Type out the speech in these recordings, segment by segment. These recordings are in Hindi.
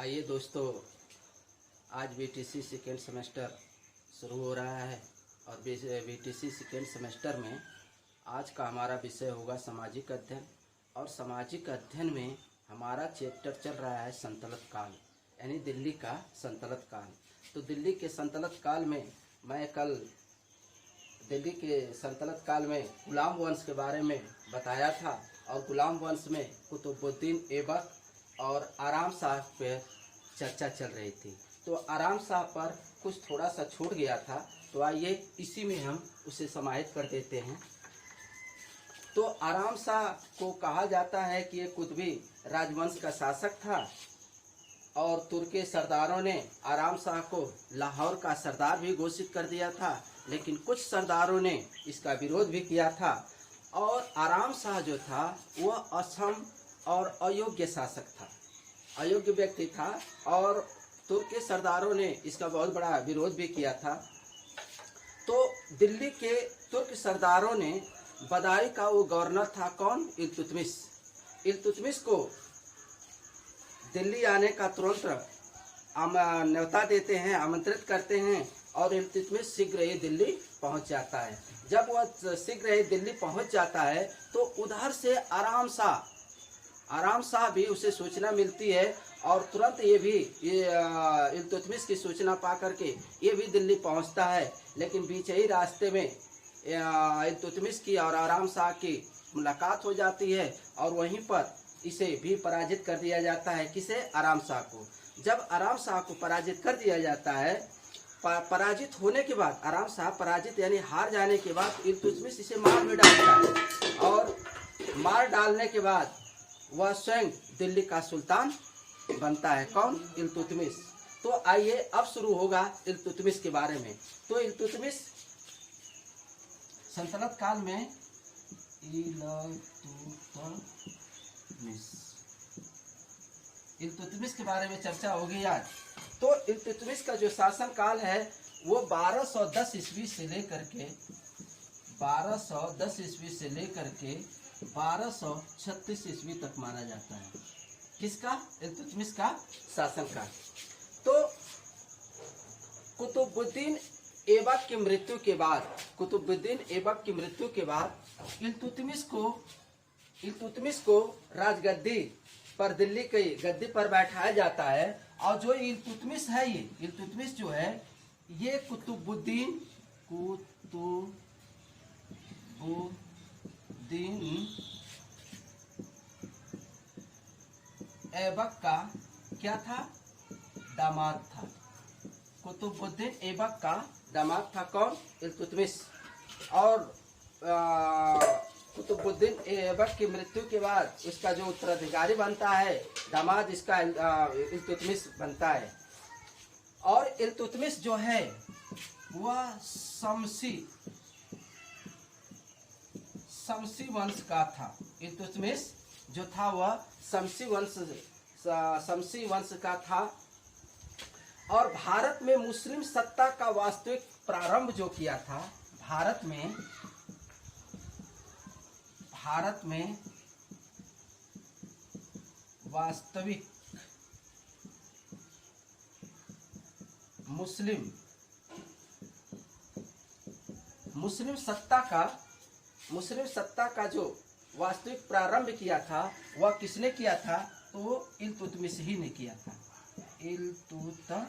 आइए दोस्तों, आज बीटीसी सेकेंड सेमेस्टर शुरू हो रहा है और बीटीसी सेकेंड सेमेस्टर में आज का हमारा विषय होगा सामाजिक अध्ययन। और सामाजिक अध्ययन में हमारा चैप्टर चल रहा है संतलत काल, यानी दिल्ली का संतलत काल। तो दिल्ली के संतलत काल में मैं कल दिल्ली के संतलत काल में गुलाम वंश के बारे में बताया था और गुलाम वंश में कुतुबुद्दीन ऐबक और आराम शाह पर चर्चा चल रही थी। तो आराम शाह पर कुछ थोड़ा सा छूट गया था, तो आइए इसी में हम उसे समाहित कर देते हैं। तो आराम शाह को कहा जाता है कि ये कुतुबी राजवंश का शासक था और तुर्की सरदारों ने आराम शाह को लाहौर का सरदार भी घोषित कर दिया था, लेकिन कुछ सरदारों ने इसका विरोध भी किया था। और आराम शाह जो था वह अक्षम और अयोग्य शासक था, अयोग्य व्यक्ति था और तुर्की सरदारों ने इसका बहुत बड़ा विरोध भी किया था। तो दिल्ली के तुर्क सरदारों ने बदायूं का वो गवर्नर था कौन, इल्तुतमिश। इल्तुतमिश को दिल्ली आने का तुरंत न्योता देते हैं, आमंत्रित करते हैं और इल्तुतमिश शीघ्र ही दिल्ली पहुंच जाता है। जब वह शीघ्र ही दिल्ली पहुंच जाता है तो उधर से आराम शाह भी उसे सूचना मिलती है और तुरंत ये इल्तुतमिश की सूचना पा करके ये भी दिल्ली पहुंचता है। लेकिन बीच ही रास्ते में इल्तुतमिश की और आराम शाह की मुलाकात हो जाती है और वहीं पर इसे भी पराजित कर दिया जाता है। किसे? आराम शाह को। जब आराम शाह को पराजित कर दिया जाता है, पराजित होने के बाद आराम शाह पराजित यानी हार जाने के बाद इल्तुतमिश इसे मार भी डालता है और मार डालने के बाद वह स्वयं दिल्ली का सुल्तान बनता है। कौन? इल्तुतमिश। तो आइए अब शुरू होगा इल्तुतमिश के बारे में। तो इल्तुतमिश सल्तनत काल में इल्तुतमिश के बारे में चर्चा होगी आज। तो इल्तुतमिश का जो शासन काल है वो 1210 ईस्वी से लेकर के 1236 ईस्वी तक माना जाता है। किसका? इल्तुतमिश का शासन काल। तो कुतुबुद्दीन ऐबक की मृत्यु के बाद इल्तुतमिश को राजगद्दी पर, दिल्ली की गद्दी पर बैठाया जाता है। और जो इल्तुतमिश है, इल्तुतमिश जो है ये कुतुबुद्दीन ऐबक का क्या था? दामाद था। कुतुबुद्दीन ऐबक का दामाद था कौन? इल्तुतमिश। और कुतुबुद्दीन ऐबक की मृत्यु के बाद इसका जो उत्तराधिकारी बनता है, दामाद इसका इल्तुतमिश बनता है। और इल्तुतमिश जो है वह शमसी वंश का था। इल्तुतमिश जो था वह शमसी वंश का था। और भारत में मुस्लिम सत्ता का वास्तविक प्रारंभ जो किया था, भारत में वास्तविक मुस्लिम सत्ता का जो वास्तविक प्रारंभ किया था वह किसने किया था? तो इल्तुतमिश ही ने किया था। इल्तुतमिश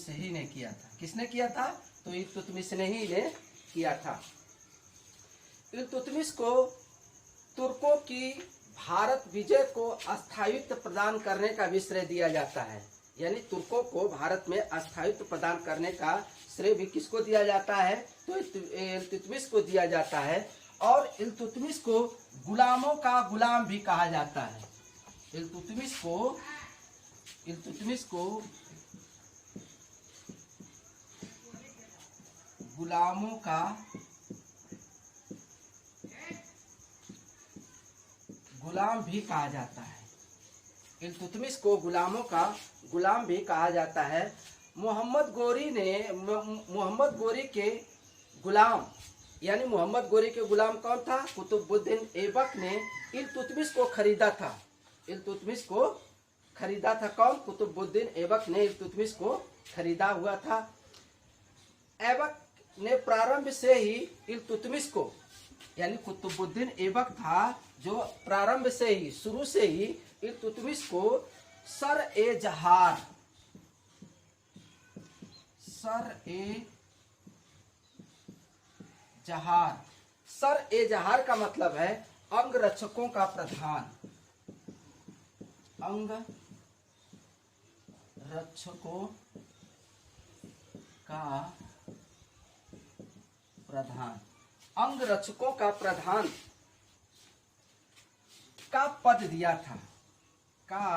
ही ने किया था। किसने किया था? तो इल्तुतमिश ने ही ने किया था। इल्तुतमिश को तुर्कों की भारत विजय को अस्थायित्व प्रदान करने का भी श्रेय दिया जाता है। यानी तुर्कों को भारत में अस्थायित्व प्रदान करने का श्रेय भी किसको दिया जाता है? तो इल्तुतमिश को दिया जाता है। और इल्तुतमिश को गुलामों का गुलाम भी कहा जाता है। इल्तुतमिश को गुलामों का गुलाम भी कहा जाता है। इल्तुतमिश को गुलामों का गुलाम भी कहा जाता है। मोहम्मद गोरी के गुलाम, यानी मोहम्मद गोरी के गुलाम कौन था? कुतुबुद्दीन ऐबक ने इल्तुतमिश को खरीदा था। इल्तुतमिश को खरीदा था कौन? कुतुबुद्दीन ऐबक ने इल्तुतमिश को खरीदा हुआ था। ऐबक ने प्रारंभ से ही इल्तुतमिश को, यानी कुतुबुद्दीन ऐबक था जो प्रारंभ से ही, शुरू से ही इल्तुतमिश को सर ए जहार का मतलब है अंगरक्षकों का प्रधान, अंग रक्षकों का प्रधान, अंग रक्षकों का प्रधान का पद दिया था, का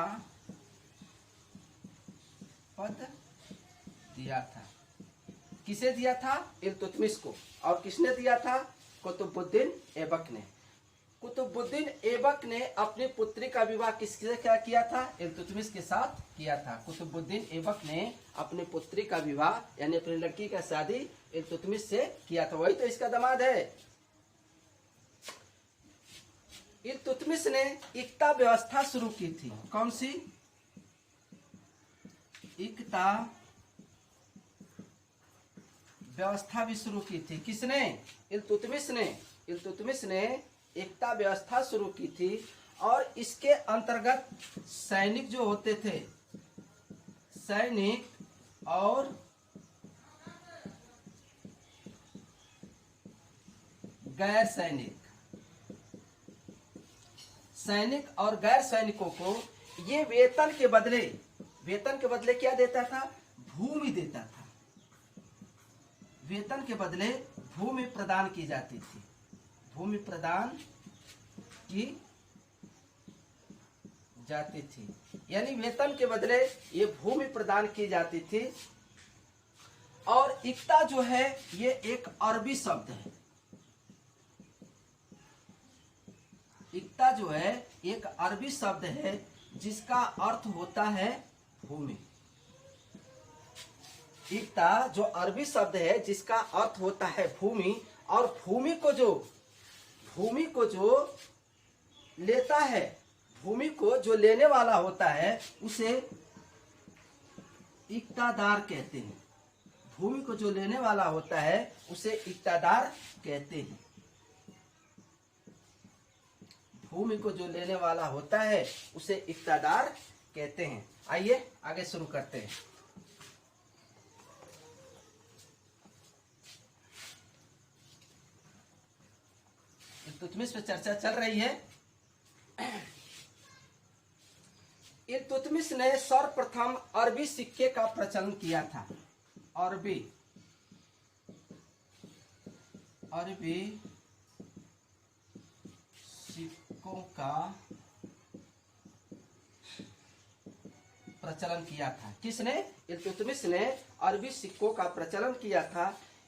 पद दिया था। किसे दिया था? इल्तुतमिश को। और किसने दिया था? कुतुबुद्दीन ऐबक ने। कुतुबुद्दीन ऐबक ने अपनी पुत्री का विवाह किससे क्या किया था? इल्तुतमिश के साथ किया था। कुतुबुद्दीन ऐबक ने अपनी पुत्री का विवाह यानी अपनी लड़की का शादी इल्तुतमिश से किया था, वही तो इसका दामाद है। इल्तुतमिश ने इक्ता व्यवस्था शुरू की थी। कौन सी? इक्ता व्यवस्था भी शुरू की थी। किसने? इल्तुतमिश ने। इल्तुतमिश ने एकता व्यवस्था शुरू की थी और इसके अंतर्गत सैनिक जो होते थे, सैनिक और गैर सैनिक, सैनिक और गैर सैनिकों को ये वेतन के बदले क्या देता था? भूमि देता था। वेतन के बदले भूमि प्रदान की जाती थी, भूमि प्रदान की जाती थी, यानी वेतन के बदले ये भूमि प्रदान की जाती थी। और इक्ता जो है ये एक अरबी शब्द है। इक्ता जो है एक अरबी शब्द है जिसका अर्थ होता है भूमि। इक्ता जो अरबी शब्द है जिसका अर्थ होता है भूमि, और भूमि को जो लेता है, भूमि को जो लेने वाला होता है उसे इक्तादार कहते हैं। भूमि को जो लेने वाला होता है उसे इक्तादार कहते हैं। भूमि को जो लेने वाला होता है उसे इक्तादार कहते हैं। आइए आगे शुरू करते हैं। इल्तुतमिश पे चर्चा चल रही है। इल्तुतमिश ने सर्वप्रथम अरबी सिक्के का प्रचलन किया था। अरबी सिक्कों का प्रचलन किया था। किसने? इल्तुतमिश ने अरबी सिक्कों का प्रचलन किया था।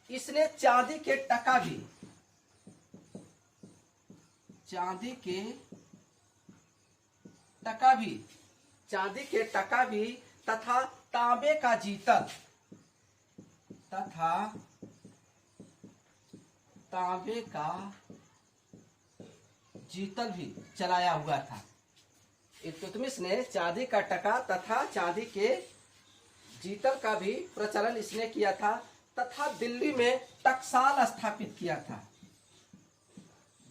इसने चांदी के टका भी तथा तांबे का जीतल भी चलाया हुआ था। इल्तुतमिश ने चांदी का टका तथा चांदी के जीतल का भी प्रचलन इसने किया था, तथा दिल्ली में टकसाल स्थापित किया था।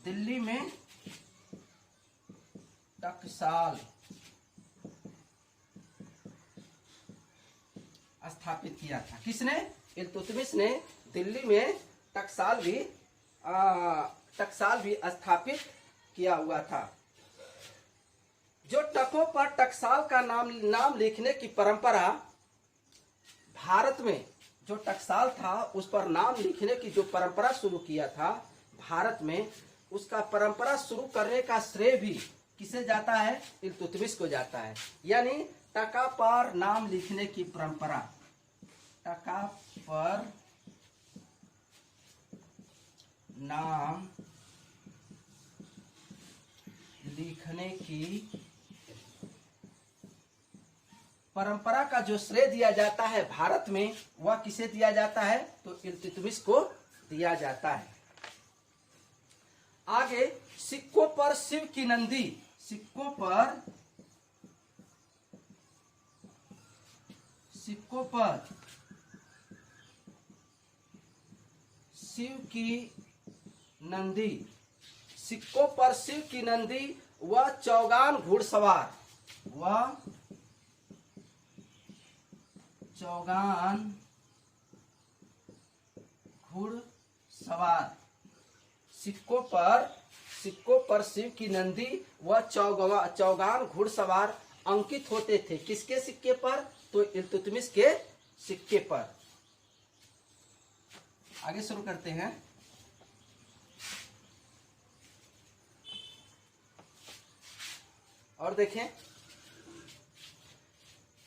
दिल्ली में टकसाल स्थापित किया था। किसने? इल्तुतमिश ने दिल्ली में टकसाल भी स्थापित किया हुआ था। जो टकों पर टकसाल का नाम लिखने की परंपरा भारत में, जो टकसाल था उस पर नाम लिखने की जो परंपरा शुरू किया था भारत में, उसका परंपरा शुरू करने का श्रेय भी किसे जाता है? इल्तुतमिश को जाता है। यानी टका पर नाम लिखने की परंपरा, टका पर नाम लिखने की परंपरा का जो श्रेय दिया जाता है भारत में, वह किसे दिया जाता है? तो इल्तुतमिश को दिया जाता है। आगे, सिक्कों पर शिव की नंदी, सिक्कों पर सिक्कों पर शिव की नंदी, सिक्कों पर शिव की नंदी व चौगान घुड़सवार, व चौगान घुड़सवार। सिक्कों पर शिव की नंदी व चौगान घुड़सवार अंकित होते थे। किसके सिक्के पर? तो इल्तुतमिश के सिक्के पर। आगे शुरू करते हैं। और देखें,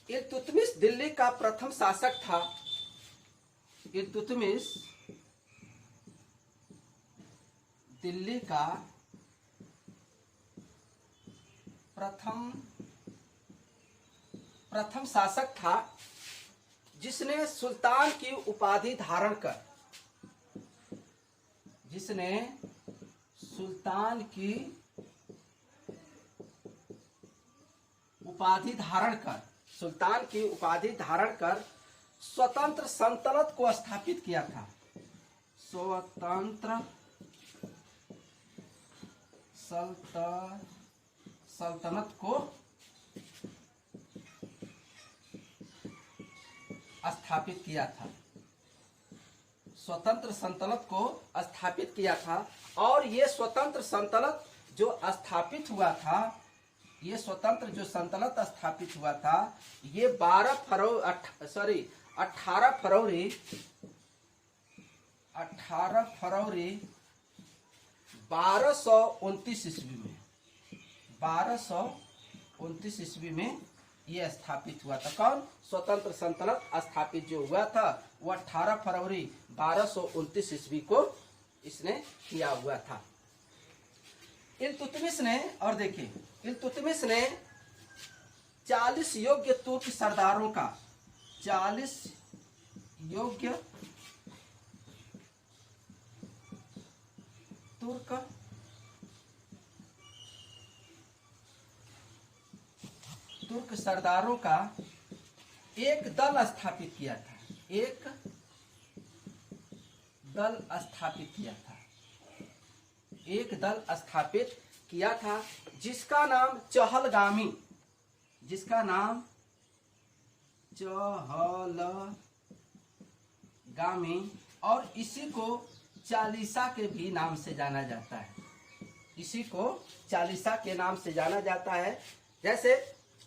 इल्तुतमिश दिल्ली का प्रथम शासक था। इल्तुतमिश दिल्ली का प्रथम शासक था जिसने सुल्तान की उपाधि धारण कर, सुल्तान की उपाधि धारण कर स्वतंत्र सल्तनत को स्थापित किया था। स्वतंत्र सल्तनत को स्थापित किया था। स्वतंत्र सल्तनत को स्थापित किया था। और ये स्वतंत्र सल्तनत जो स्थापित हुआ था, ये स्वतंत्र जो सल्तनत स्थापित हुआ था, ये 18 फरवरी 1229 ईस्वी में, 1229 ईस्वी में ये स्थापित हुआ था। कौन? स्वतंत्र सल्तनत स्थापित जो हुआ था वो 18 फरवरी 1229 ईस्वी को इसने किया हुआ था। इल्तुतमिश ने, और देखिए, इल्तुतमिश ने 40 योग्य तुर्क सरदारों का, 40 योग्य तुर्क सरदारों का एक दल स्थापित किया था। एक दल स्थापित किया था जिसका नाम चहलगामी, और इसी को चालीसा के भी नाम से जाना जाता है। इसी को चालीसा के नाम से जाना जाता है। जैसे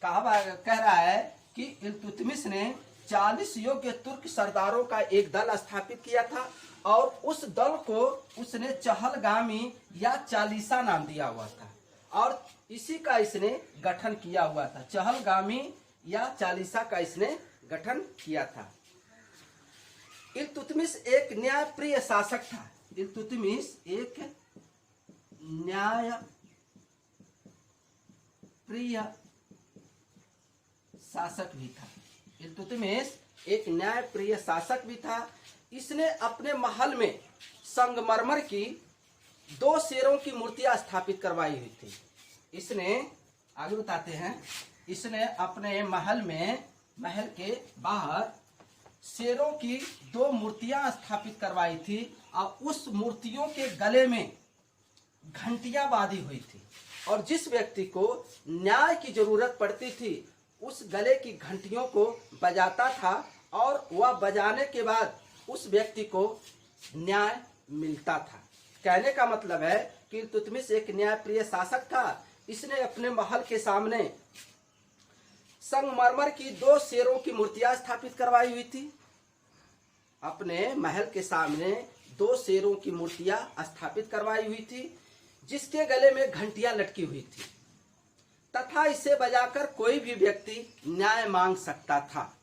कह रहा है कि इल्तुतमिश ने 40 योग्य तुर्क सरदारों का एक दल स्थापित किया था और उस दल को उसने चहलगामी या चालीसा नाम दिया हुआ था और इसी का इसने गठन किया हुआ था। चहलगामी या चालीसा का इसने गठन किया था। इल्तुतमिश एक न्यायप्रिय शासक था। इल्तुतमिश एक न्यायप्रिय शासक भी था। इल्तुतमिश एक न्यायप्रिय शासक भी था। इसने अपने महल में संगमरमर की 2 शेरों की मूर्तियां स्थापित करवाई हुई थी। इसने, आगे बताते हैं, इसने अपने महल के बाहर शेरों की 2 मूर्तियां स्थापित करवाई थी और उस मूर्तियों के गले में घंटियां बांधी हुई थी और जिस व्यक्ति को न्याय की जरूरत पड़ती थी उस गले की घंटियों को बजाता था और वह बजाने के बाद उस व्यक्ति को न्याय मिलता था। कहने का मतलब है कि इल्तुतमिश एक न्यायप्रिय शासक था। इसने अपने महल के सामने संगमरमर की 2 शेरों की मूर्तियां स्थापित करवाई हुई थी। अपने महल के सामने 2 शेरों की मूर्तियां स्थापित करवाई हुई थी जिसके गले में घंटियां लटकी हुई थी तथा इसे बजाकर कोई भी व्यक्ति न्याय मांग सकता था।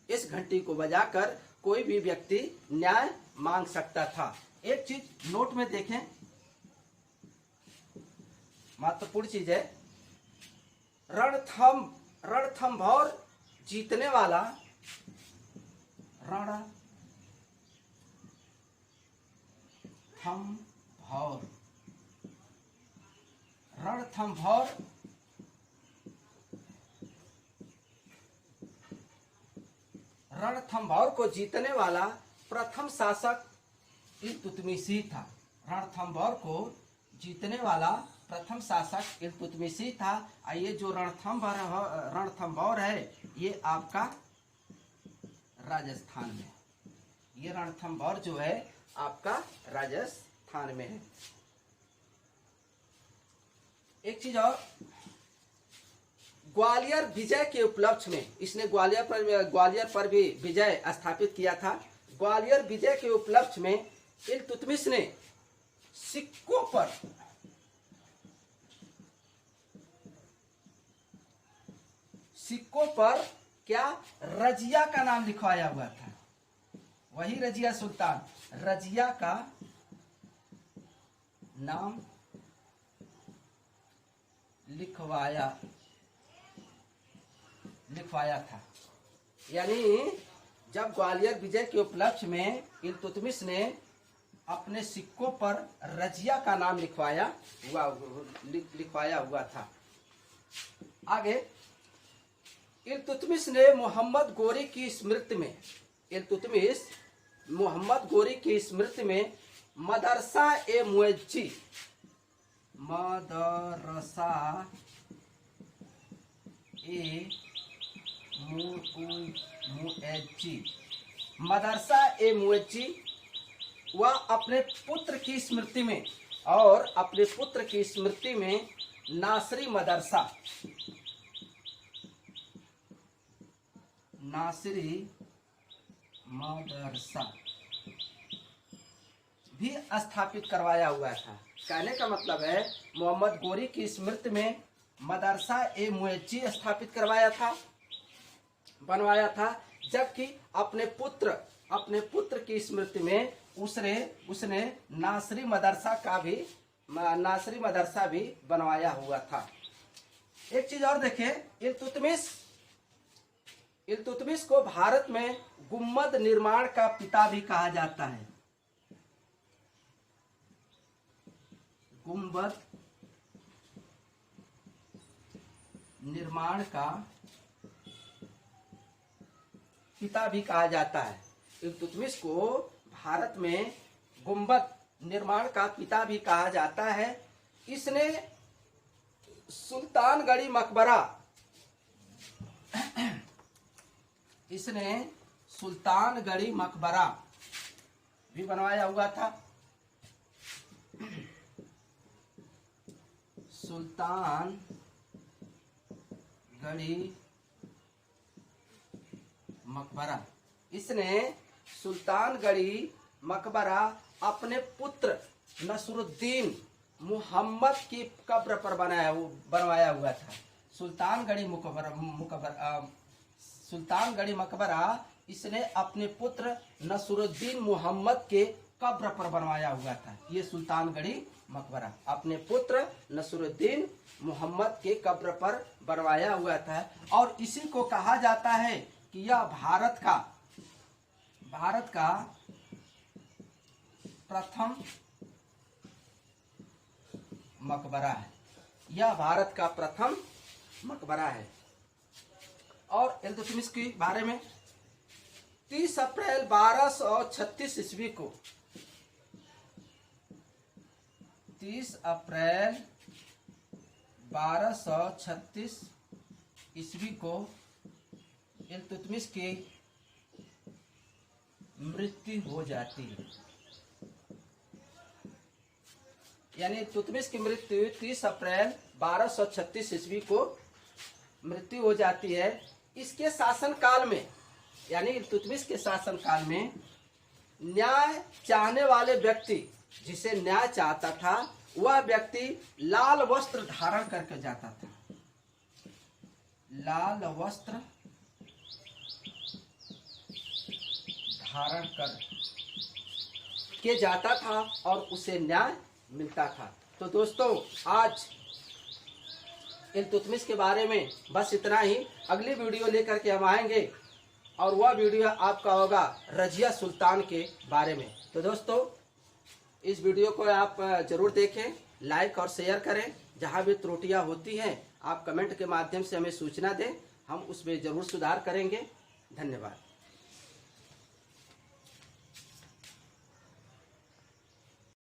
इस घंटी को बजाकर कोई भी व्यक्ति न्याय मांग सकता था। एक चीज नोट में देखें, महत्वपूर्ण चीज है, रणथंभौर जीतने वाला, रणथंभौर रणथंभौर को जीतने वाला प्रथम शासक इल्तुतमिश ही था। रणथंभौर को जीतने वाला प्रथम शासक इल्तुतमिश ही था। ये जो रणथंभौर है ये आपका राजस्थान में, ये रणथंभौर जो है आपका राजस्थान में है। एक चीज और, ग्वालियर विजय के उपलक्ष्य में इसने ग्वालियर पर भी विजय स्थापित किया था। ग्वालियर विजय के उपलक्ष्य में इल्तुतमिश ने सिक्कों पर क्या रजिया का नाम लिखवाया हुआ था। वही रजिया सुल्तान, रजिया का नाम लिखवाया था। यानी जब ग्वालियर विजय के उपलक्ष्य में इल्तुतमिश ने अपने सिक्कों पर रजिया का नाम लिखवाया हुआ था। आगे, इल्तुतमिश ने मोहम्मद गोरी की स्मृति में मदरसा ए मुएज्जी वह अपने पुत्र की स्मृति में नासरी मदरसा भी स्थापित करवाया हुआ था। कहने का मतलब है मोहम्मद गोरी की स्मृति में मदरसा ए मुएज्जी स्थापित बनवाया था, जबकि अपने पुत्र की स्मृति में उसने नासरी मदरसा भी बनवाया हुआ था। एक चीज और देखें, इल्तुतमिश को भारत में गुम्बद निर्माण का पिता भी कहा जाता है। गुम्बद निर्माण का पिता भी कहा जाता है। इल्तुतमिश को भारत में गुम्बद निर्माण का पिता भी कहा जाता है। इसने सुल्तानगढ़ी मकबरा भी बनवाया हुआ था। सुल्तानगढ़ी मकबरा अपने पुत्र नसरुद्दीन मुहम्मद की कब्र पर बनवाया हुआ था। सुल्तानगढ़ी मकबरा इसने अपने पुत्र नसरुद्दीन मुहम्मद के कब्र पर बनवाया हुआ था। ये सुल्तानगढ़ी मकबरा अपने पुत्र नसरुद्दीन मुहम्मद के कब्र पर बनवाया हुआ था। और इसी को कहा जाता है कि यह भारत का प्रथम मकबरा है। यह भारत का प्रथम मकबरा है। और इल्तुतमिश के बारे में 30 अप्रैल 1236 ईस्वी को 30 अप्रैल 1236 ईस्वी को इल्तुतमिश की मृत्यु हो जाती है। यानी इल्तुतमिश की मृत्यु 30 अप्रैल 1236 ईस्वी को मृत्यु हो जाती है। इसके शासनकाल में, यानी इल्तुतमिश के शासनकाल में, न्याय चाहने वाले व्यक्ति, जिसे न्याय चाहता था, वह व्यक्ति लाल वस्त्र धारण करके जाता था। लाल वस्त्र धारण कर के जाता था और उसे न्याय मिलता था। तो दोस्तों, आज इल्तुतमिश के बारे में बस इतना ही। अगली वीडियो लेकर के हम आएंगे और वह वीडियो आपका होगा रजिया सुल्तान के बारे में। तो दोस्तों, इस वीडियो को आप जरूर देखें, लाइक और शेयर करें। जहां भी त्रुटियां होती हैं आप कमेंट के माध्यम से हमें सूचना दें, हम उसमें जरूर सुधार करेंगे। धन्यवाद।